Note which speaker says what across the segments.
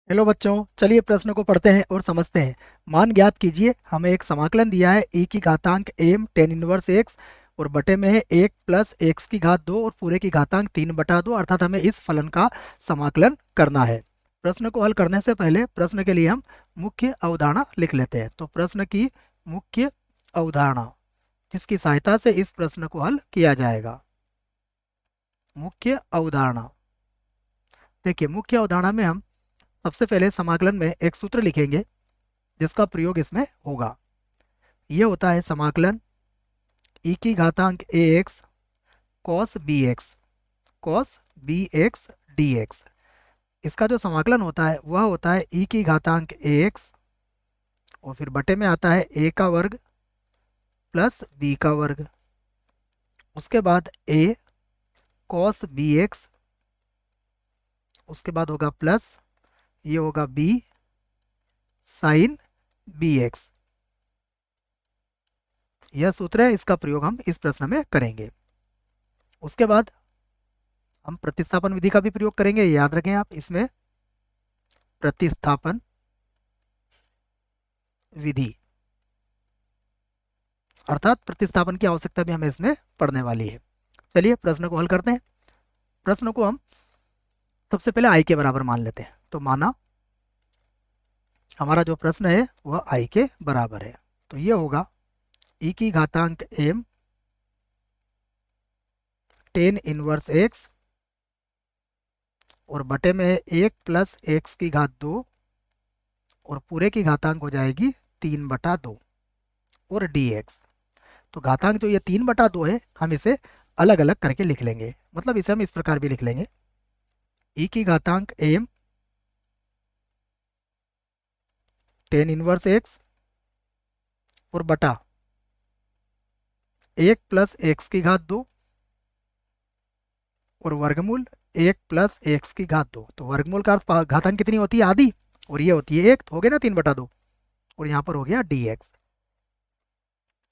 Speaker 1: Hello बच्चों, चलिए प्रश्न को पढ़ते हैं और समझते हैं। मान ज्ञात कीजिए, हमें एक समाकलन दिया है e की घातांक m टेन इनवर्स x और बटे में है 1 प्लस x की घात 2 और पूरे की घातांक 3 बटा 2, अर्थात हमें इस फलन का समाकलन करना है। प्रश्न को हल करने से पहले प्रश्न के लिए हम मुख्य अवधारणा लिख लेते हैं। तो प्रश्न की मुख्य अवधारणा, जिसकी सहायता से इस प्रश्न को हल किया जाएगा। मुख्य अवधारणा, देखिए मुख्य अवधारणा में हम सबसे पहले समाकलन में एक सूत्र लिखेंगे जिसका प्रयोग इसमें होगा। यह होता है समाकलन e की घातांक ax cos bx dx। इसका जो समाकलन होता है वह होता है e की घातांक ax और फिर बटे में आता है a का वर्ग प्लस b का वर्ग, उसके बाद a cos bx, उसके बाद होगा प्लस, ये होगा b sin bx। यह सूत्र है, इसका प्रयोग हम इस प्रश्न में करेंगे। उसके बाद हम प्रतिस्थापन विधि का भी प्रयोग करेंगे, याद रखें आप इसमें प्रतिस्थापन विधि, अर्थात प्रतिस्थापन की आवश्यकता भी हमें इसमें पड़ने वाली है। चलिए प्रश्न को हल करते हैं। प्रश्न को हम सबसे पहले i के बराबर मान लेते हैं। तो माना हमारा जो प्रश्न है वह i के बराबर है, तो यह होगा e की घातांक m टेन इनवर्स x और बटे में 1 प्लस x की घात 2 और पूरे की घातांक हो जाएगी 3 बटा 2 और dx। तो घातांक जो ये 3 बटा 2 है, हम इसे अलग अलग करके लिख लेंगे। मतलब इसे हम इस प्रकार भी लिख लेंगे, e की घातांक m टेन इनवर्स x और बटा 1 प्लस x की घात 2 और वर्गमूल 1 प्लस x की घात 2। तो वर्गमूल का अर्थ घातांक कितनी होती है, आधी, और ये होती है 1, तो हो गया ना 3 बटा 2, और यहाँ पर हो गया dx।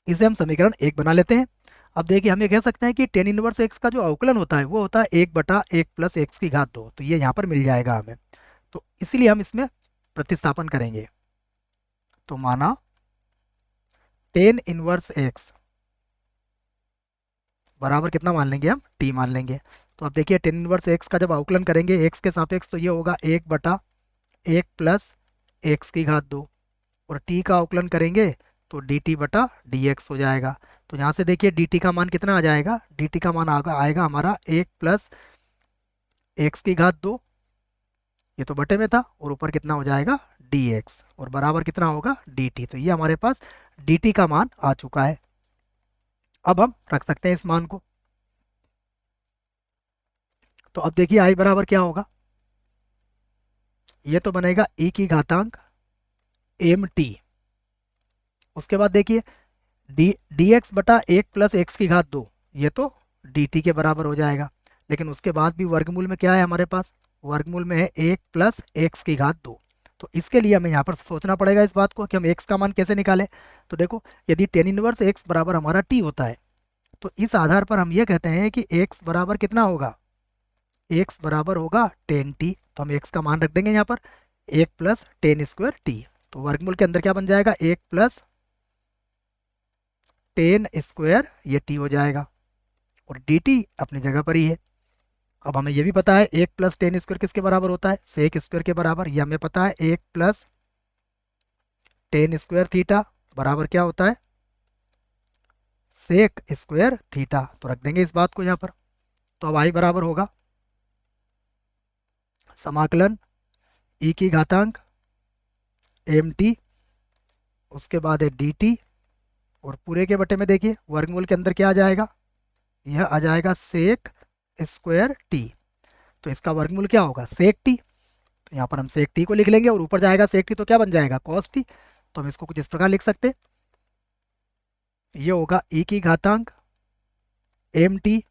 Speaker 1: इसे हम समीकरण 1 बना लेते हैं। अब देखिए हम ये कह सकते हैं कि टेन इनवर्स x का जो अवकलन होता है वो होता है 1 बटा 1 प्लस x की घात 2, तो ये यहाँ पर मिल जाएगा हमें। तो इसीलिए हम इसमें प्रतिस्थापन करेंगे। तो माना टेन इनवर्स x बराबर कितना मान लेंगे, हम t मान लेंगे। तो अब देखिए टेन इनवर्स x का जब अवकलन करेंगे x के सापेक्ष, तो ये होगा 1 बटा 1 प्लस x की घात 2 और t का अवकलन करेंगे तो dt बटा dx हो जाएगा। तो यहाँ से देखिए dt का मान कितना आ जाएगा, dt का मान आएगा हमारा 1 प्लस x की घात 2, ये तो बटे में था, और ऊपर कितना हो जाएगा dx और बराबर कितना होगा dt। तो ये हमारे पास dt का मान आ चुका है। अब हम रख सकते हैं इस मान को। तो अब देखिए i बराबर क्या होगा, ये तो बनेगा e की घातांक mt। उसके बाद देखिए dx बटा 1 प्लस x की घात 2, ये तो dt के बराबर हो जाएगा। लेकिन उसके बाद भी वर्गमूल में क्या है हमारे पास, वर्गमूल में है 1 प्लस x की घात 2। तो इसके लिए हमें यहाँ पर सोचना पड़ेगा इस बात को कि हम x का मान कैसे निकालें। तो देखो यदि टेन इनवर्स x बराबर हमारा t होता है, तो इस आधार पर हम ये कहते हैं कि x बराबर कितना होगा, x बराबर होगा टेन टी। तो हम x का मान रख देंगे यहाँ पर 1 प्लस टेन स्क्वायर टी। तो वर्गमूल के अंदर क्या बन जाएगा, 1 प्लस टेन स्क्वायर, ये टी हो जाएगा, और डी टी अपनी जगह पर ही है। अब हमें यह भी पता है 1 प्लस टेन स्क्वायर किसके बराबर होता है, सेक स्क्वायर के बराबर। ये हमें पता है 1 प्लस टेन स्क्वायर थीटा बराबर क्या होता है, सेक स्क्वायर थीटा। तो रख देंगे इस बात को यहाँ पर। तो अब आई बराबर होगा समाकलन ई की घातांक एम टी, उसके बाद है डी टी, और पूरे के बटे में देखिए वर्गमूल के अंदर क्या आ जाएगा, यह आ जाएगा सेक स्क्वायर टी। तो इसका वर्गमूल क्या होगा, सेक टी। तो यहाँ पर हम सेक टी को लिख लेंगे, और ऊपर जाएगा सेक टी तो क्या बन जाएगा, कॉस टी। तो हम इसको कुछ इस प्रकार लिख सकते हैं, ये होगा ई की घातांक एम टी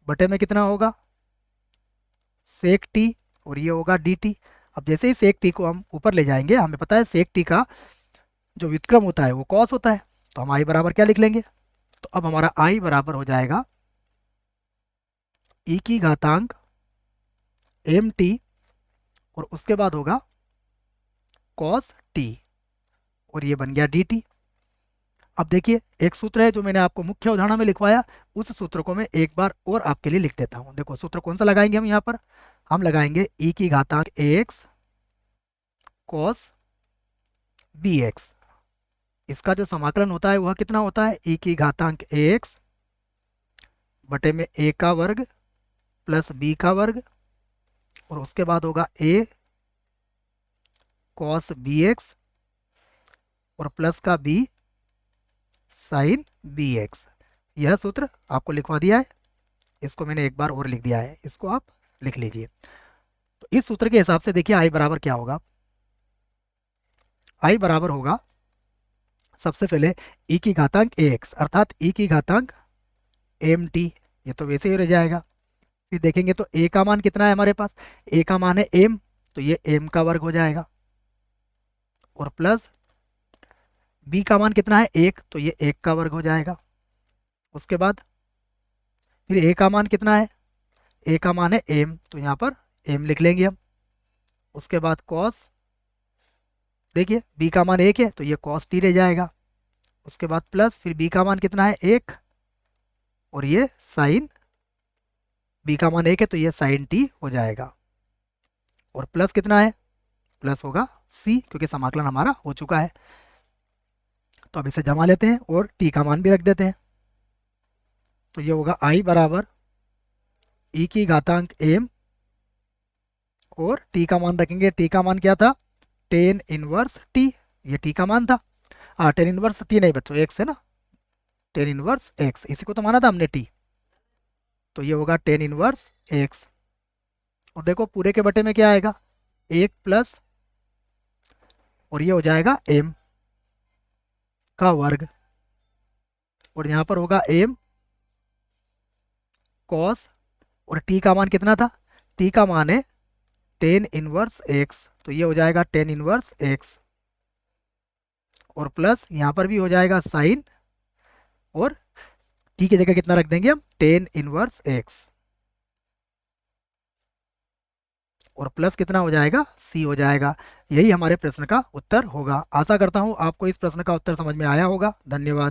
Speaker 1: बटे में कितना होगा, सेक टी, और ये होगा डी टी। अब जैसे ही सेक टी को हम ऊपर ले जाएंगे, हमें पता है सेक टी का जो व्युत्क्रम होता है वो कॉस होता है, तो हम आई बराबर क्या लिख लेंगे। तो अब हमारा आई बराबर हो जाएगा ई की घातांक एम टी और उसके बाद होगा cos t, और ये बन गया dt। अब देखिए एक सूत्र है जो मैंने आपको मुख्य उदाहरण में लिखवाया, उस सूत्र को मैं एक बार और आपके लिए लिख देता हूं। देखो सूत्र कौन सा लगाएंगे हम यहाँ पर, हम लगाएंगे e की घातांक ax cos bx। इसका जो समाकलन होता है वह कितना होता है, e की घातांक ax बटे में a का वर्ग प्लस b का वर्ग, और उसके बाद होगा a cos bx और प्लस का b sin bx। यह सूत्र आपको लिखवा दिया है, इसको मैंने एक बार और लिख दिया है, इसको आप लिख लीजिए। तो इस सूत्र के हिसाब से देखिए i बराबर क्या होगा, i बराबर होगा सबसे पहले e की घातांक ax अर्थात e की घातांक mt, ये तो वैसे ही रह जाएगा। फिर देखेंगे तो a का मान कितना है हमारे पास, a का मान है m, तो ये m का वर्ग हो जाएगा, और प्लस b का मान कितना है 1, तो ये 1 का वर्ग हो जाएगा। उसके बाद फिर a का मान कितना है, a का मान है m, तो यहाँ पर m लिख लेंगे हम। उसके बाद cos, देखिए b का मान 1 है तो ये cos t रह जाएगा। उसके बाद प्लस फिर b का मान कितना है 1, और ये sin, b का मान 1 है तो ये sin t हो जाएगा। और प्लस कितना है, प्लस होगा c, क्योंकि समाकलन हमारा हो चुका है। तो अब इसे जमा लेते हैं और t का मान भी रख देते हैं। तो ये होगा i बराबर e की घातांक m, और t का मान रखेंगे, t का मान क्या था, tan इनवर्स t, ये t का मान था। tan इनवर्स t नहीं बच्चों, x है ना, tan इनवर्स x, इसी को तो माना था हमने t, तो ये होगा tan इनवर्स x। और देखो पूरे के बटे में क्या आएगा, 1 प्लस, और ये हो जाएगा m का वर्ग, और यहाँ पर होगा m cos, और t का मान कितना था, t का मान है tan इनवर्स x, तो ये हो जाएगा tan इनवर्स x, और प्लस यहाँ पर भी हो जाएगा sin, और t की जगह कितना रख देंगे हम, tan इनवर्स x, और प्लस कितना हो जाएगा, c हो जाएगा। यही हमारे प्रश्न का उत्तर होगा। आशा करता हूँ आपको इस प्रश्न का उत्तर समझ में आया होगा। धन्यवाद।